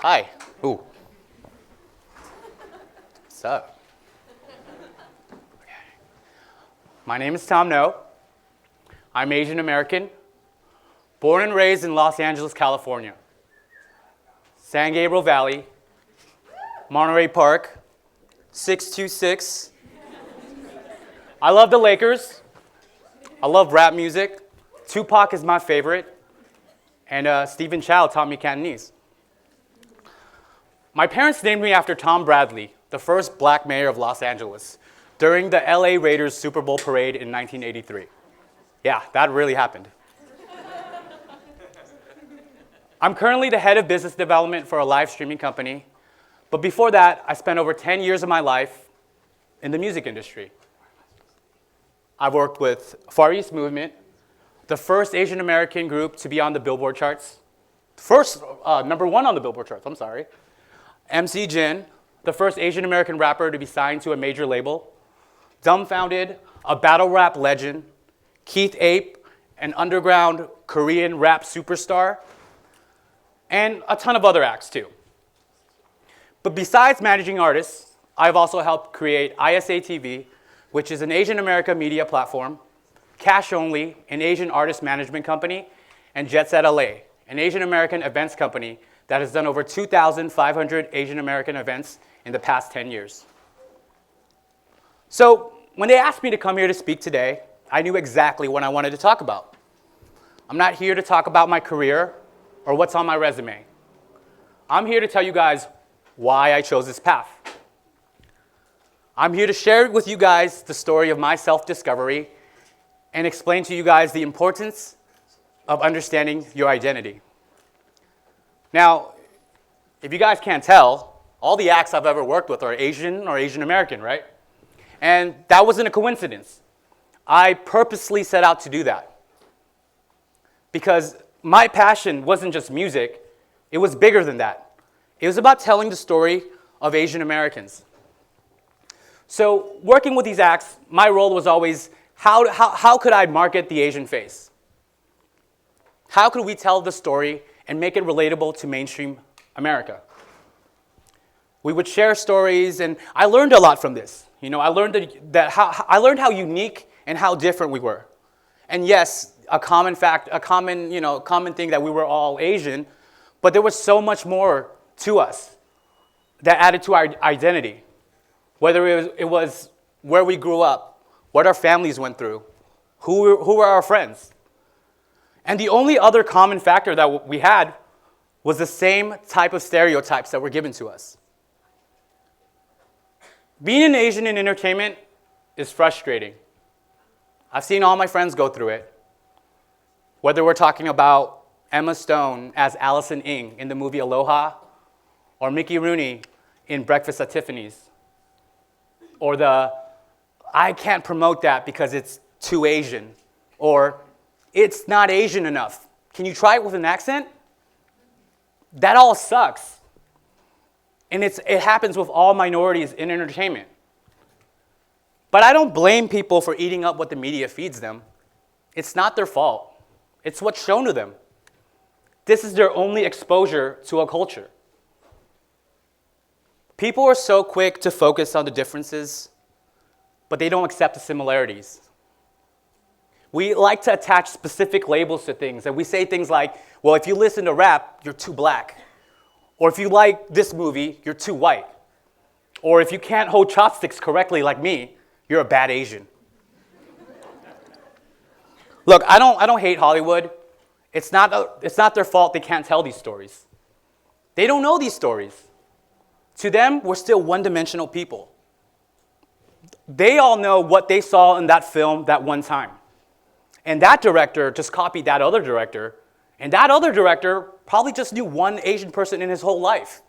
Hi. Ooh. What's up? Okay. My name is Tom No. I'm Asian American, born and raised in Los Angeles, California. San Gabriel Valley, Monterey Park, 626. I love the Lakers. I love rap music. Tupac is my favorite. And Stephen Chow taught me Cantonese. My parents named me after Tom Bradley, the first black mayor of Los Angeles, during the LA Raiders Super Bowl parade in 1983. Yeah, that really happened. I'm currently the head of business development for a live streaming company, but before that, I spent over 10 years of my life in the music industry. I've worked with Far East Movement, the first Asian American group to be on the Billboard charts. First, number one on the Billboard charts, I'm sorry. MC Jin, the first Asian American rapper to be signed to a major label. Dumbfoundead, a battle rap legend. Keith Ape, an underground Korean rap superstar. And a ton of other acts too. But besides managing artists, I've also helped create ISATV, which is an Asian America media platform, Cash Only, an Asian artist management company, and Jet Set LA, an Asian American events company that has done over 2,500 Asian American events in the past 10 years. So when they asked me to come here to speak today, I knew exactly what I wanted to talk about. I'm not here to talk about my career or what's on my resume. I'm here to tell you guys why I chose this path. I'm here to share with you guys the story of my self-discovery and explain to you guys the importance of understanding your identity. Now, if you guys can't tell, all the acts I've ever worked with are Asian or Asian American, right? And that wasn't a coincidence. I purposely set out to do that because my passion wasn't just music, it was bigger than that. It was about telling the story of Asian Americans. So working with these acts, my role was always, how could I market the Asian face? How could we tell the story and make it relatable to mainstream America? We would share stories, and I learned a lot from this. You know, I learned how unique and how different we were. And yes, a common thing that we were all Asian, but there was so much more to us that added to our identity. Whether it was where we grew up, what our families went through, who were our friends. And the only other common factor that we had was the same type of stereotypes that were given to us. Being an Asian in entertainment is frustrating. I've seen all my friends go through it. Whether we're talking about Emma Stone as Allison Ng in the movie Aloha, or Mickey Rooney in Breakfast at Tiffany's, or I can't promote that because it's too Asian, or it's not Asian enough. Can you try it with an accent? That all sucks. And it happens with all minorities in entertainment. But I don't blame people for eating up what the media feeds them. It's not their fault. It's what's shown to them. This is their only exposure to a culture. People are so quick to focus on the differences, but they don't accept the similarities. We like to attach specific labels to things, and we say things like, well, if you listen to rap, you're too black. Or if you like this movie, you're too white. Or if you can't hold chopsticks correctly like me, you're a bad Asian. Look, I don't hate Hollywood. It's not their fault they can't tell these stories. They don't know these stories. To them, we're still one-dimensional people. They all know what they saw in that film that one time. And that director just copied that other director, and that other director probably just knew one Asian person in his whole life.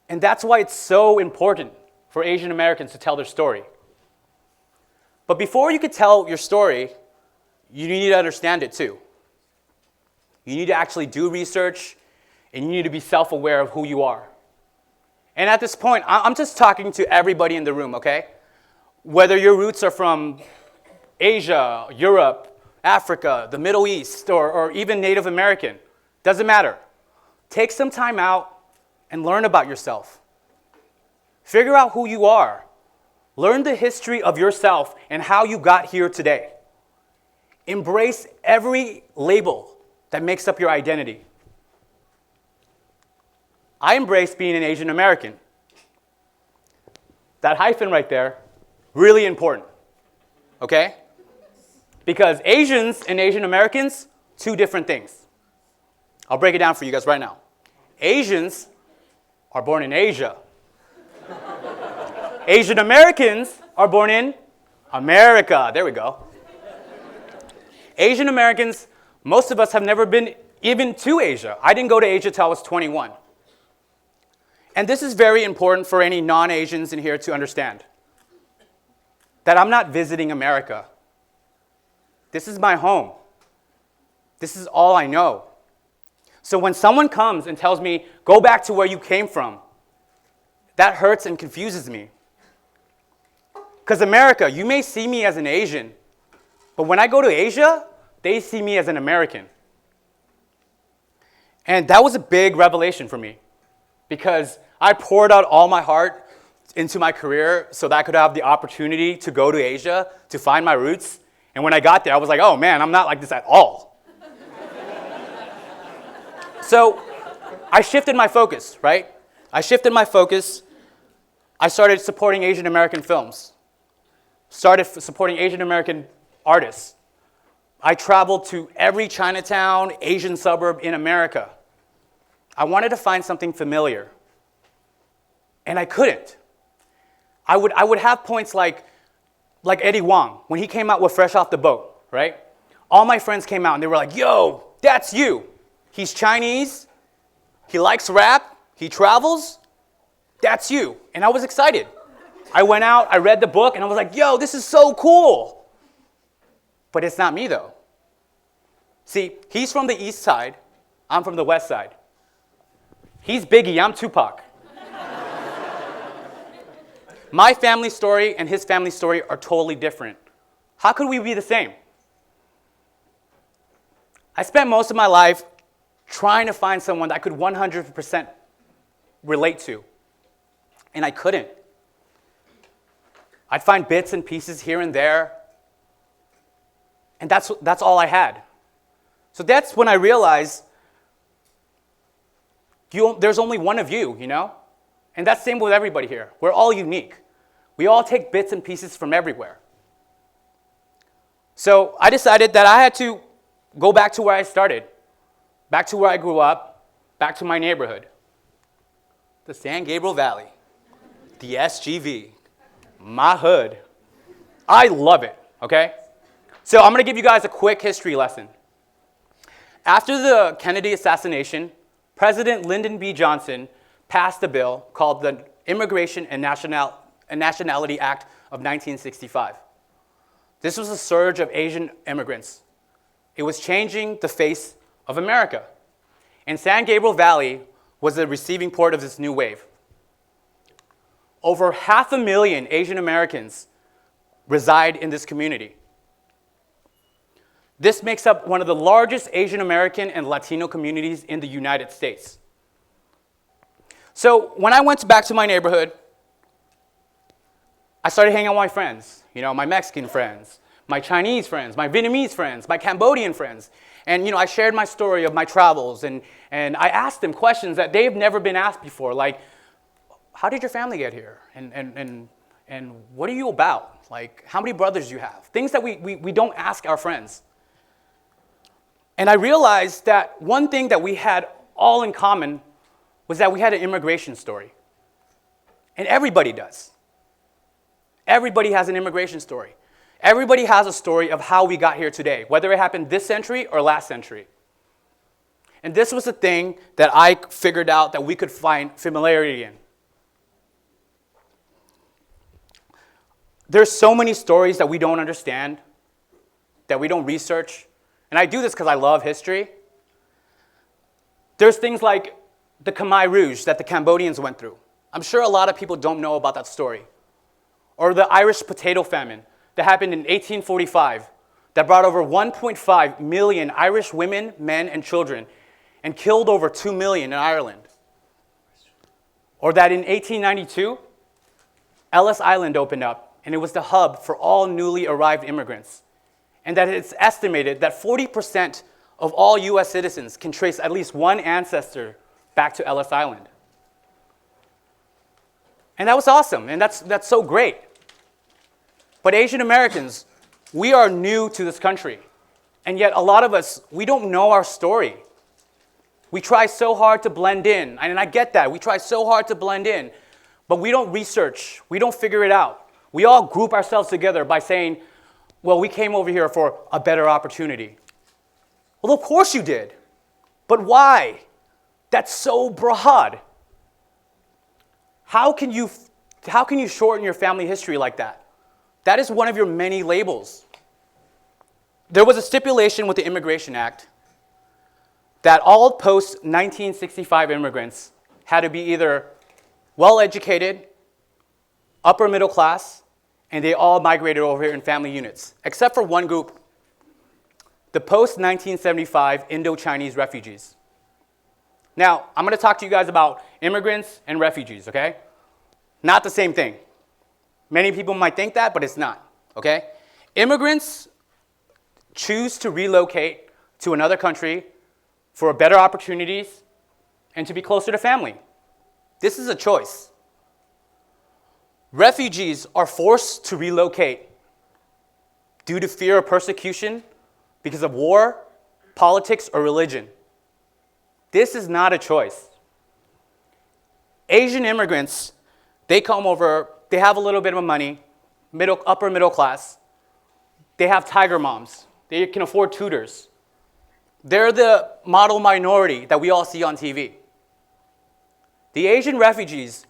And that's why it's so important for Asian Americans to tell their story. But before you could tell your story, you need to understand it too. You need to actually do research, and you need to be self-aware of who you are. And at this point, I'm just talking to everybody in the room, okay? Whether your roots are from Asia, Europe, Africa, the Middle East, or even Native American, doesn't matter. Take some time out and learn about yourself. Figure out who you are. Learn the history of yourself and how you got here today. Embrace every label that makes up your identity. I embrace being an Asian American. That hyphen right there, really important, okay? Because Asians and Asian Americans, two different things. I'll break it down for you guys right now. Asians are born in Asia. Asian Americans are born in America. There we go. Asian Americans, most of us have never been even to Asia. I didn't go to Asia till I was 21. And this is very important for any non-Asians in here to understand. That I'm not visiting America. This is my home. This is all I know. So when someone comes and tells me, go back to where you came from, that hurts and confuses me. Because America, you may see me as an Asian, but when I go to Asia, they see me as an American. And that was a big revelation for me, because I poured out all my heart into my career so that I could have the opportunity to go to Asia, to find my roots. And when I got there, I was like, oh man, I'm not like this at all. So I shifted my focus, right? I shifted my focus. I started supporting Asian American films. Started supporting Asian American artists. I traveled to every Chinatown, Asian suburb in America. I wanted to find something familiar. And I couldn't. I would have points like Eddie Wong, when he came out with Fresh Off the Boat, right? All my friends came out and they were like, yo, that's you. He's Chinese, he likes rap, he travels, that's you. And I was excited. I went out, I read the book, and I was like, yo, this is so cool. But it's not me, though. See, he's from the east side, I'm from the west side. He's Biggie, I'm Tupac. My family story and his family story are totally different. How could we be the same? I spent most of my life trying to find someone that I could 100% relate to, and I couldn't. I'd find bits and pieces here and there, and that's all I had. So that's when I realized there's only one of you, you know? And that's the same with everybody here. We're all unique. We all take bits and pieces from everywhere. So I decided that I had to go back to where I started, back to where I grew up, back to my neighborhood. The San Gabriel Valley, the SGV, my hood. I love it, okay? So I'm going to give you guys a quick history lesson. After the Kennedy assassination, President Lyndon B. Johnson passed a bill called the Immigration and Nationality Act of 1965. This was a surge of Asian immigrants. It was changing the face of America. And San Gabriel Valley was the receiving port of this new wave. Over 500,000 Asian Americans reside in this community. This makes up one of the largest Asian American and Latino communities in the United States. So when I went back to my neighborhood, I started hanging out with my friends, you know, my Mexican friends, my Chinese friends, my Vietnamese friends, my Cambodian friends. And, you know, I shared my story of my travels, and I asked them questions that they've never been asked before, like, how did your family get here? And what are you about? Like, how many brothers do you have? Things that we don't ask our friends. And I realized that one thing that we had all in common was that we had an immigration story. And everybody does. Everybody has an immigration story. Everybody has a story of how we got here today, whether it happened this century or last century. And this was the thing that I figured out that we could find familiarity in. There's so many stories that we don't understand, that we don't research. And I do this because I love history. There's things like the Khmer Rouge that the Cambodians went through. I'm sure a lot of people don't know about that story. Or the Irish potato famine that happened in 1845 that brought over 1.5 million Irish women, men, and children and killed over 2 million in Ireland. Or that in 1892, Ellis Island opened up, and it was the hub for all newly arrived immigrants. And that it's estimated that 40% of all US citizens can trace at least one ancestor back to Ellis Island. And that was awesome, and that's so great. But Asian Americans, we are new to this country. And yet a lot of us, we don't know our story. We try so hard to blend in, and I get that. We try so hard to blend in, but we don't research. We don't figure it out. We all group ourselves together by saying, well, we came over here for a better opportunity. Well, of course you did. But why? That's so broad. How can you shorten your family history like that? That is one of your many labels. There was a stipulation with the Immigration Act that all post-1965 immigrants had to be either well-educated, upper middle class, and they all migrated over here in family units, except for one group, the post-1975 Indo-Chinese refugees. Now, I'm going to talk to you guys about immigrants and refugees, okay? Not the same thing. Many people might think that, but it's not, okay? Immigrants choose to relocate to another country for better opportunities and to be closer to family. This is a choice. Refugees are forced to relocate due to fear of persecution because of war, politics, or religion. This is not a choice. Asian immigrants, they come over, they have a little bit of money, upper middle class. They have tiger moms. They can afford tutors. They're the model minority that we all see on TV. The Asian refugees,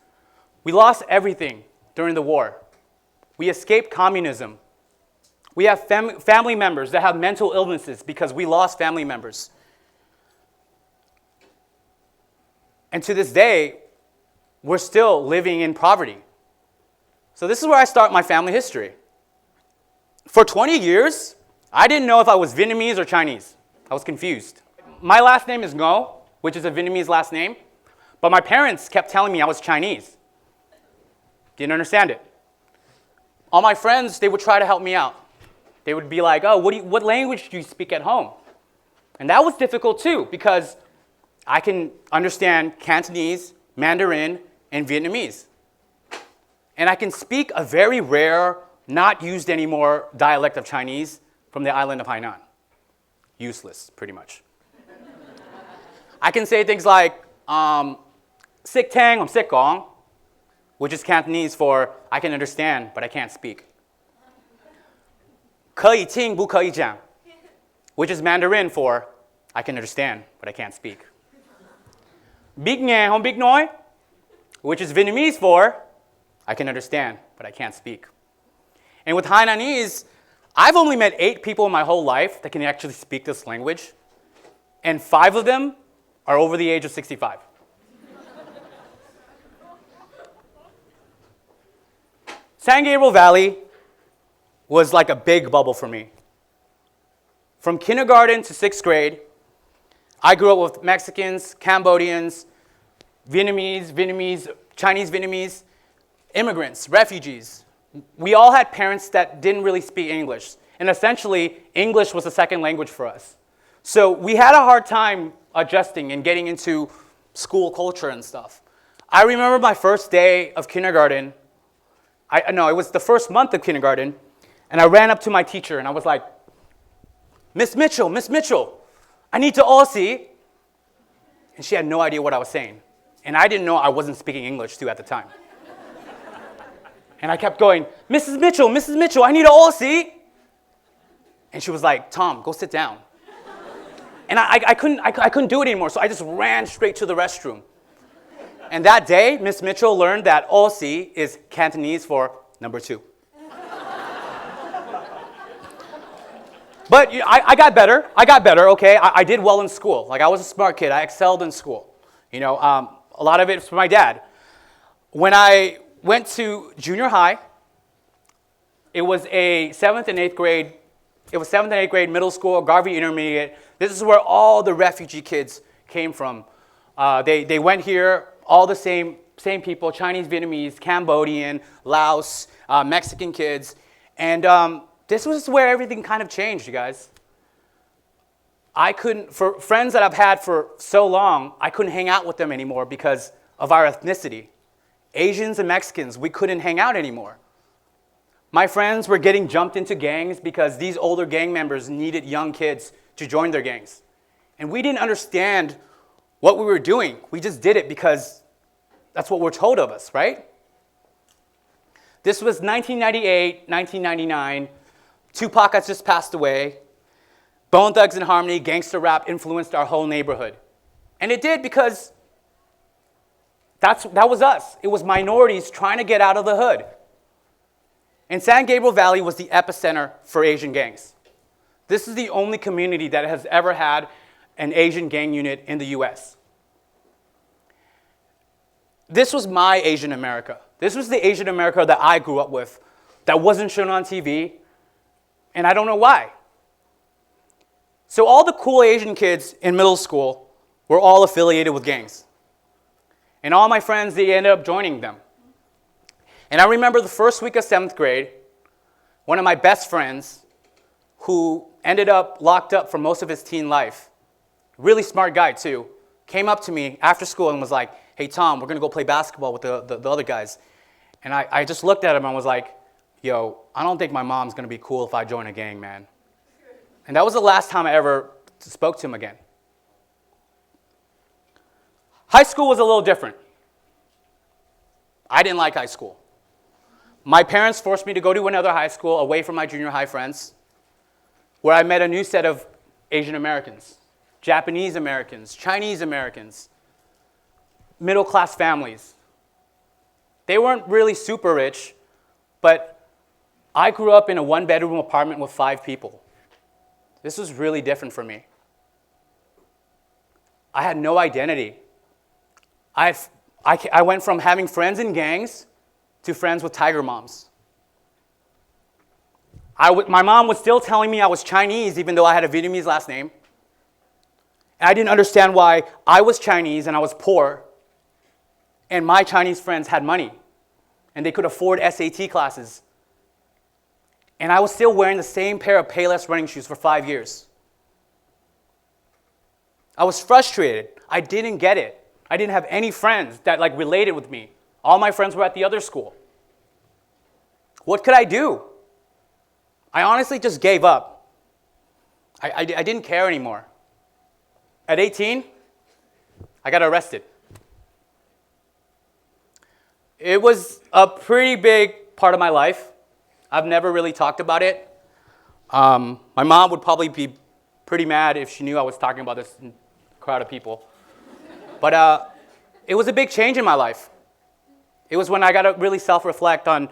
we lost everything during the war. We escaped communism. We have family members that have mental illnesses because we lost family members. And to this day, we're still living in poverty. So this is where I start my family history. For 20 years, I didn't know if I was Vietnamese or Chinese. I was confused. My last name is Ngo, which is a Vietnamese last name, but my parents kept telling me I was Chinese. Didn't understand it. All my friends, they would try to help me out. They would be like, oh, what language do you speak at home? And that was difficult too, because I can understand Cantonese, Mandarin, and Vietnamese. And I can speak a very rare, not used anymore dialect of Chinese from the island of Hainan. Useless, pretty much. I can say things like, Sick Tang, I'm Sick Gong, which is Cantonese for I can understand, but I can't speak. 可以听不可以讲, which is Mandarin for I can understand, but I can't speak. Big nghe không biết nói, which is Vietnamese for I can understand, but I can't speak. And with Hainanese, I've only met 8 people in my whole life that can actually speak this language, and 5 of them are over the age of 65. San Gabriel Valley was like a big bubble for me. From kindergarten to 6th grade, I grew up with Mexicans, Cambodians, Vietnamese, Chinese Vietnamese, immigrants, refugees. We all had parents that didn't really speak English. And essentially, English was a second language for us. So we had a hard time adjusting and getting into school culture and stuff. I remember my first day of kindergarten. It was the first month of kindergarten. And I ran up to my teacher and I was like, Miss Mitchell, I need to Aussie. And she had no idea what I was saying. And I didn't know I wasn't speaking English too at the time. And I kept going, Mrs. Mitchell, I need to Aussie. And she was like, Tom, go sit down. And I couldn't do it anymore, so I just ran straight to the restroom. And that day, Miss Mitchell learned that Aussie is Cantonese for number 2. But I got better, okay? I did well in school. Like, I was a smart kid. I excelled in school. A lot of it was from my dad. When I went to junior high, it was a 7th and 8th grade middle school, Garvey Intermediate. This is where all the refugee kids came from. They went here, all the same people, Chinese, Vietnamese, Cambodian, Laos, Mexican kids. And this was where everything kind of changed, you guys. I couldn't, for friends that I've had for so long, I couldn't hang out with them anymore because of our ethnicity. Asians and Mexicans, we couldn't hang out anymore. My friends were getting jumped into gangs because these older gang members needed young kids to join their gangs. And we didn't understand what we were doing. We just did it because that's what we're told of us, right? This was 1998, 1999. Tupac has just passed away. Bone Thugs and Harmony, gangster rap influenced our whole neighborhood. And it did because that was us. It was minorities trying to get out of the hood. And San Gabriel Valley was the epicenter for Asian gangs. This is the only community that has ever had an Asian gang unit in the US. This was my Asian America. This was the Asian America that I grew up with, that wasn't shown on TV, and I don't know why. So all the cool Asian kids in middle school were all affiliated with gangs. And all my friends, they ended up joining them. And I remember the first week of 7th grade, one of my best friends, who ended up locked up for most of his teen life, really smart guy too, came up to me after school and was like, hey Tom, we're gonna go play basketball with the other guys. And I just looked at him and was like, yo, I don't think my mom's gonna be cool if I join a gang, man. And that was the last time I ever spoke to him again. High school was a little different. I didn't like high school. My parents forced me to go to another high school away from my junior high friends, where I met a new set of Asian Americans, Japanese Americans, Chinese Americans, middle-class families. They weren't really super rich, but I grew up in a one-bedroom apartment with 5 people. This was really different for me. I had no identity. I went from having friends in gangs to friends with tiger moms. My mom was still telling me I was Chinese even though I had a Vietnamese last name. And I didn't understand why I was Chinese and I was poor and my Chinese friends had money and they could afford SAT classes. And I was still wearing the same pair of Payless running shoes for 5 years. I was frustrated. I didn't get it. I didn't have any friends that related with me. All my friends were at the other school. What could I do? I honestly just gave up. I didn't care anymore. At 18, I got arrested. It was a pretty big part of my life. I've never really talked about it. My mom would probably be pretty mad if she knew I was talking about this in a crowd of people. But it was a big change in my life. It was when I got to really self-reflect on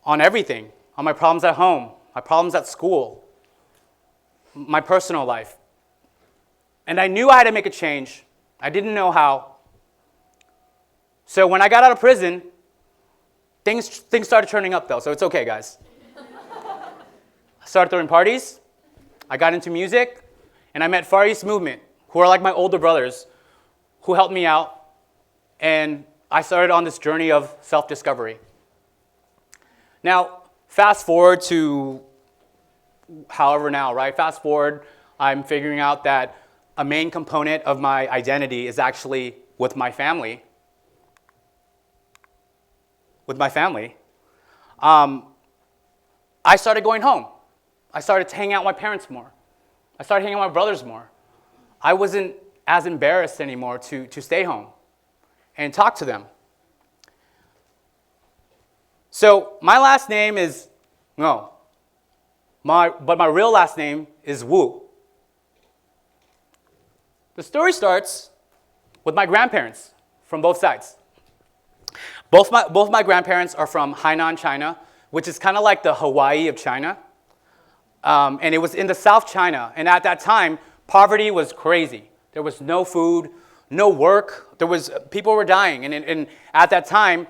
everything, on my problems at home, my problems at school, my personal life. And I knew I had to make a change. I didn't know how. So when I got out of prison, things started turning up though, so it's okay, guys. I started throwing parties. I got into music, and I met Far East Movement, who are like my older brothers, who helped me out. And I started on this journey of self-discovery. Now, fast forward to however now, right? Fast forward, I'm figuring out that a main component of my identity is actually with my family. With my family. I started going home. I started to hang out with my parents more. I started hanging out with my brothers more. I wasn't as embarrassed anymore to stay home and talk to them. So my last name is, but my real last name is Wu. The story starts with my grandparents from both sides. Both my grandparents are from Hainan, China, which is kind of like the Hawaii of China. And it was in the South China. And at that time, poverty was crazy. There was no food, no work. People were dying. And at that time,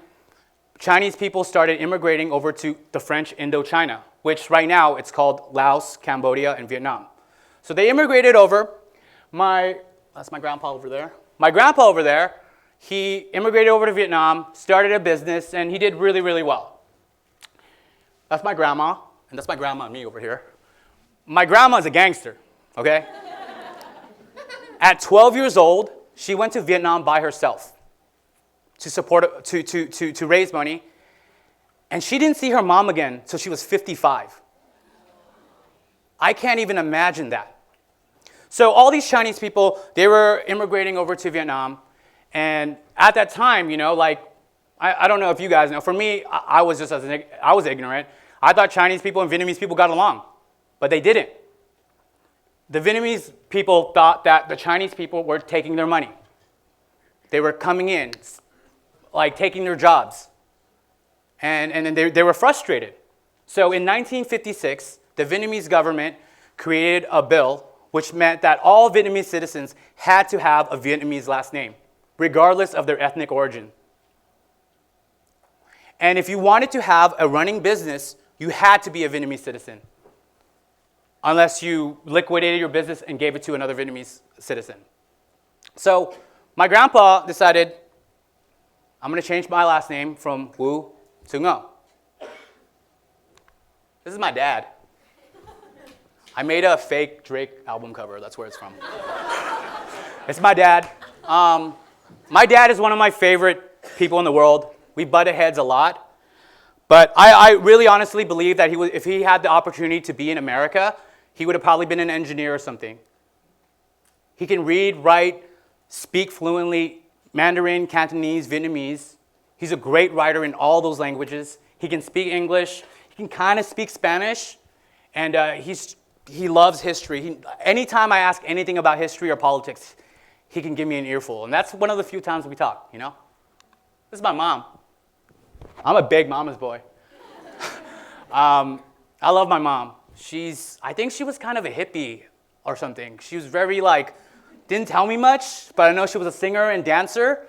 Chinese people started immigrating over to the French Indochina, which right now it's called Laos, Cambodia, and Vietnam. So they immigrated over. My That's my grandpa over there. My grandpa over there, he immigrated over to Vietnam, started a business, and he did really, really well. That's my grandma, and that's my grandma and me over here. My grandma's a gangster, okay? At 12 years old, she went to Vietnam by herself to support, to raise money, and she didn't see her mom again until she was 55. I can't even imagine that. So all these Chinese people, they were immigrating over to Vietnam, and at that time, you know, like, I don't know if you guys know, for me, I was just, I was ignorant. I thought Chinese people and Vietnamese people got along, but they didn't. The Vietnamese people thought that the Chinese people were taking their money. They were coming in, like taking their jobs, and they were frustrated. So in 1956, the Vietnamese government created a bill which meant that all Vietnamese citizens had to have a Vietnamese last name, regardless of their ethnic origin. And if you wanted to have a running business, you had to be a Vietnamese citizen, unless you liquidated your business and gave it to another Vietnamese citizen. So my grandpa decided, I'm going to change my last name from Wu to Ngo. This is my dad. I made a fake Drake album cover. That's where it's from. It's my dad. My dad is one of my favorite people in the world. We butted heads a lot. But I really honestly believe that if he had the opportunity to be in America, he would have probably been an engineer or something. He can read, write, speak fluently Mandarin, Cantonese, Vietnamese. He's a great writer in all those languages. He can speak English. He can kind of speak Spanish. And he loves history. Anytime I ask anything about history or politics, he can give me an earful. And that's one of the few times we talk, you know? This is my mom. I'm a big mama's boy. I love my mom. I think she was kind of a hippie or something. She was very didn't tell me much, but I know she was a singer and dancer.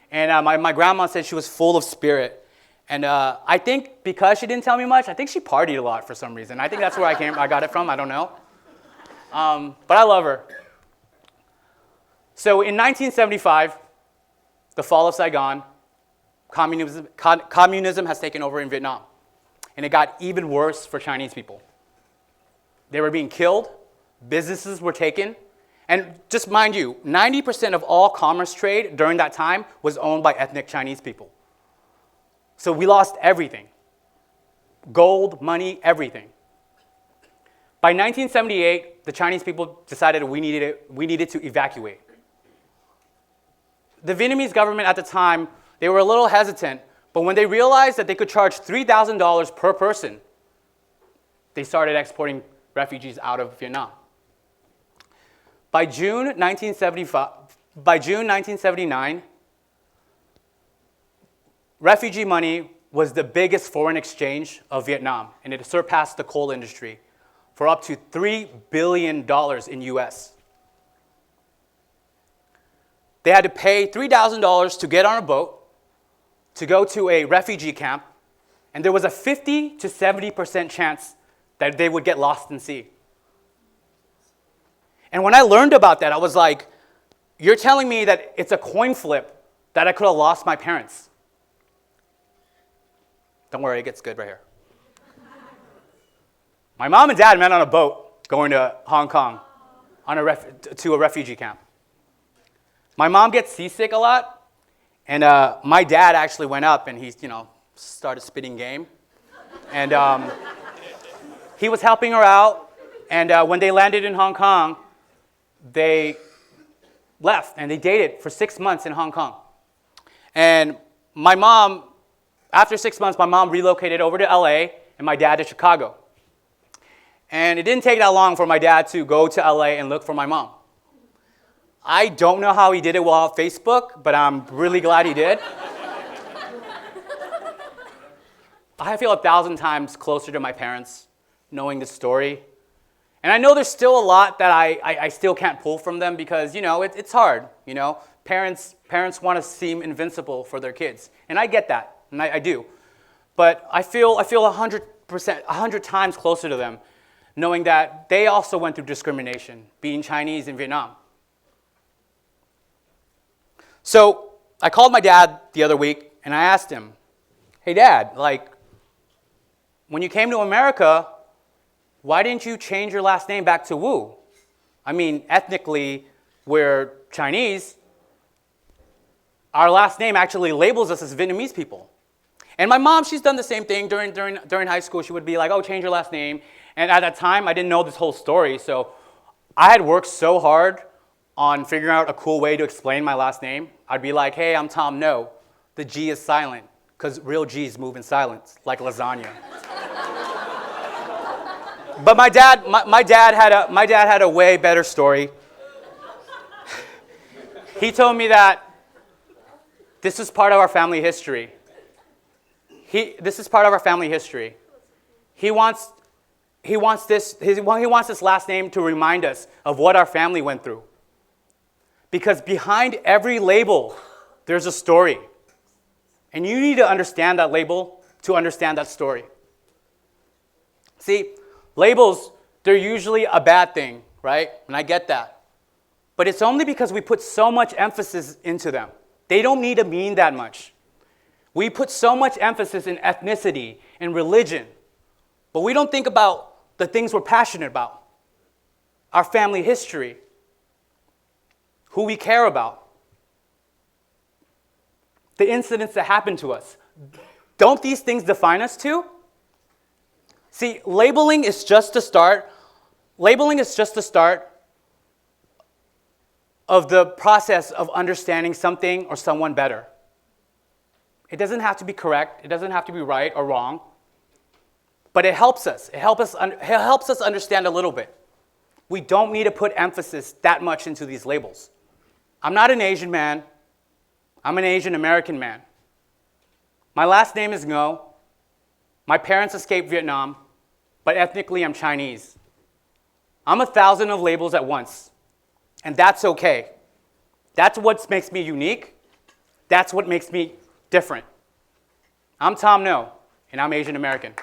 And my grandma said she was full of spirit. And I think because she didn't tell me much, I think she partied a lot for some reason. I think that's where I got it from. I don't know. But I love her. So in 1975, the fall of Saigon, communism has taken over in Vietnam. And it got even worse for Chinese people. They were being killed. Businesses were taken. And just mind you, 90% of all commerce trade during that time was owned by ethnic Chinese people. So we lost everything. Gold, money, everything. By 1978, the Chinese people decided we needed to evacuate. The Vietnamese government at the time, they were a little hesitant, but when they realized that they could charge $3,000 per person, they started exporting refugees out of Vietnam. By June 1979, refugee money was the biggest foreign exchange of Vietnam, and it surpassed the coal industry for up to $3 billion in US. They had to pay $3,000 to get on a boat, to go to a refugee camp, and there was a 50 to 70% chance that they would get lost in sea. And when I learned about that, I was like, you're telling me that it's a coin flip that I could have lost my parents. Don't worry, it gets good right here. My mom and dad met on a boat going to Hong Kong to a refugee camp. My mom gets seasick a lot, and my dad actually went up and he, started spitting game. And he was helping her out, and when they landed in Hong Kong, they left and they dated for 6 months in Hong Kong. And my mom, after 6 months, my mom relocated over to LA and my dad to Chicago. And it didn't take that long for my dad to go to LA and look for my mom. I don't know how he did it without Facebook, but I'm really glad he did. I feel 1,000 times closer to my parents knowing this story. And I know there's still a lot that I still can't pull from them because, it's hard, Parents want to seem invincible for their kids. And I get that, and I do. But I feel 100 times closer to them, knowing that they also went through discrimination, being Chinese in Vietnam. So I called my dad the other week, and I asked him, hey, Dad, like, when you came to America, why didn't you change your last name back to Wu? I mean, ethnically, we're Chinese. Our last name actually labels us as Vietnamese people. And my mom, she's done the same thing during high school. She would be like, oh, change your last name. And at that time, I didn't know this whole story. So I had worked so hard on figuring out a cool way to explain my last name. I'd be like, hey, I'm Tom No. The G is silent, because real G's move in silence, like lasagna. But my dad had a way better story. He told me that this is part of our family history. This is part of our family history. He wants this last name to remind us of what our family went through. Because behind every label, there's a story. And you need to understand that label to understand that story. See, labels, they're usually a bad thing, right? And I get that. But it's only because we put so much emphasis into them. They don't need to mean that much. We put so much emphasis in ethnicity and religion, but we don't think about the things we're passionate about, our family history, who we care about, the incidents that happen to us. Don't these things define us too? See, labeling is just the start. Labeling is just the start of the process of understanding something or someone better. It doesn't have to be correct. It doesn't have to be right or wrong. But it helps us. It helps us understand a little bit. We don't need to put emphasis that much into these labels. I'm not an Asian man. I'm an Asian American man. My last name is Ngo. My parents escaped Vietnam, but ethnically I'm Chinese. I'm 1,000 of labels at once, and that's okay. That's what makes me unique. That's what makes me different. I'm Tom No, and I'm Asian American.